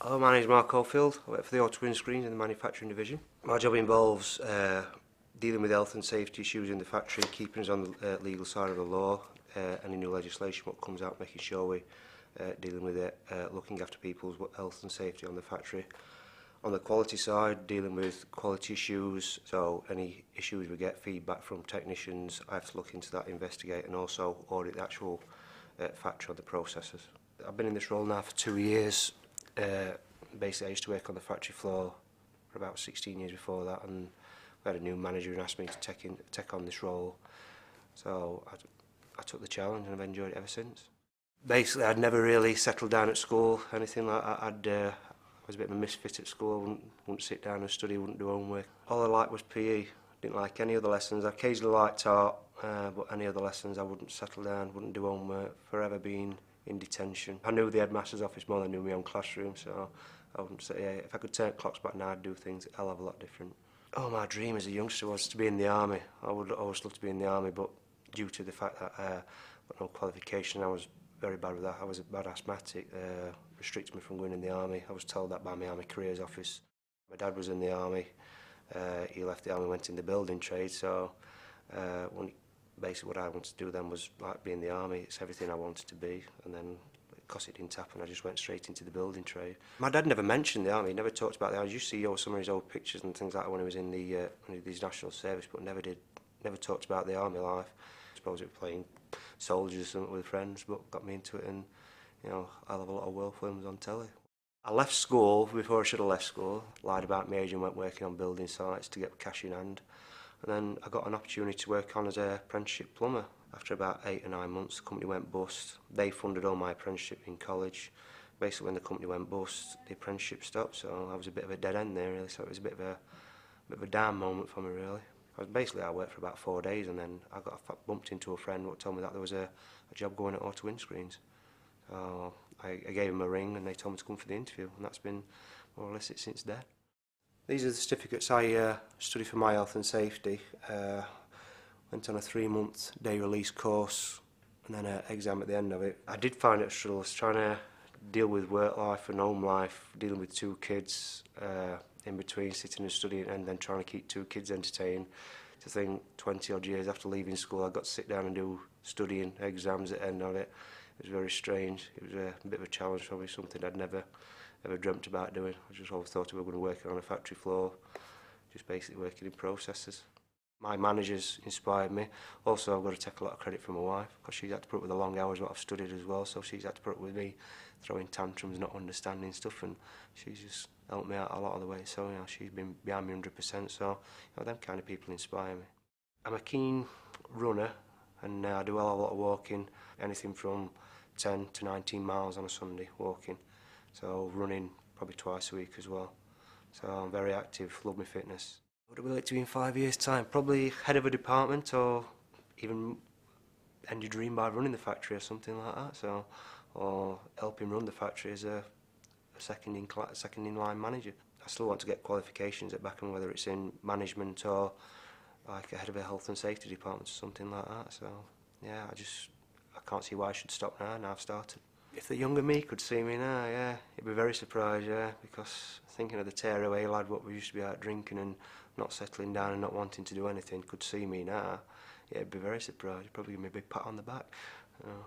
Hello, my name is Mark Caulfield. I work for the Auto Windscreens in the manufacturing division. My job involves dealing with health and safety issues in the factory, keeping us on the legal side of the law, any new legislation what comes out, making sure we dealing with it, looking after people's health and safety on the factory. On the quality side, dealing with quality issues, so any issues we get feedback from technicians, I have to look into that, investigate, and also audit the actual factory on the processes. I've been in this role now for 2 years. Basically, I used to work on the factory floor for about 16 years before that, and we had a new manager who asked me to take on this role. So I took the challenge and I've enjoyed it ever since. Basically, I'd never really settled down at school, anything like that. I was a bit of a misfit at school. Wouldn't sit down and study, wouldn't do homework. All I liked was PE. Didn't like any other lessons. I occasionally liked art, but any other lessons I wouldn't settle down, wouldn't do homework. Forever being in detention. I knew the headmaster's office more than I knew my own classroom, so I wouldn't say, yeah, if I could turn clocks back now, I'd do things a hell of a lot different. Oh, my dream as a youngster was to be in the army. I would always love to be in the army, but due to the fact that I got no qualification, I was very bad with that. I was a bad asthmatic, restricted me from going in the army. I was told that by my army careers office. My dad was in the army. He left the army, went in the building trade, so basically what I wanted to do then was like be in the army. It's everything I wanted to be, and then because it didn't happen, I just went straight into the building trade. My dad never mentioned the army, he never talked about the army. I used to see some of his old pictures and things like that when he was in his national service, but never talked about the army life. I suppose it was playing soldiers or something with friends, but got me into it, and you know, I love a lot of war films on telly. I left school before I should have left school, lied about my age and went working on building sites to get cash in hand. And then I got an opportunity to work on as an apprenticeship plumber. After about 8 or 9 months, the company went bust. They funded all my apprenticeship in college. Basically, when the company went bust, the apprenticeship stopped, so I was a bit of a dead end there, really. So it was a bit of a down moment for me, really. I worked for about 4 days, and then I bumped into a friend who told me that there was a job going at Auto Windscreens. So I gave him a ring, and they told me to come for the interview, and that's been more or less it since then. These are the certificates I studied for my health and safety. Went on a 3-month day release course and then an exam at the end of it. I did find it a struggle. I was trying to deal with work life and home life, dealing with 2 kids in between sitting and studying, and then trying to keep 2 kids entertained. To think 20 odd years after leaving school, I got to sit down and do studying exams at the end of it. It was very strange. It was a bit of a challenge for me, something I'd never dreamt about doing. I just always thought we were going to work on a factory floor, just basically working in processes. My managers inspired me. Also, I've got to take a lot of credit from my wife, because she's had to put up with the long hours what I've studied as well, so she's had to put up with me throwing tantrums, not understanding stuff, and she's just helped me out a lot of the way. So, you know, she's been behind me 100%, so, you know, them kind of people inspire me. I'm a keen runner, and I do a lot of walking, anything from 10 to 19 miles on a Sunday walking. So running probably twice a week as well. So I'm very active, love my fitness. What would I like to be in 5 years' time? Probably head of a department, or even end your dream by running the factory or something like that. So, or helping run the factory as a second in line manager. I still want to get qualifications at Beckham, whether it's in management or like a head of a health and safety department or something like that. So yeah, I can't see why I should stop now. Now I've started. If the younger me could see me now, yeah, he'd be very surprised, yeah, because thinking of the tearaway lad what we used to be out drinking and not settling down and not wanting to do anything, could see me now, yeah, he'd be very surprised. He'd probably give me a big pat on the back. You know.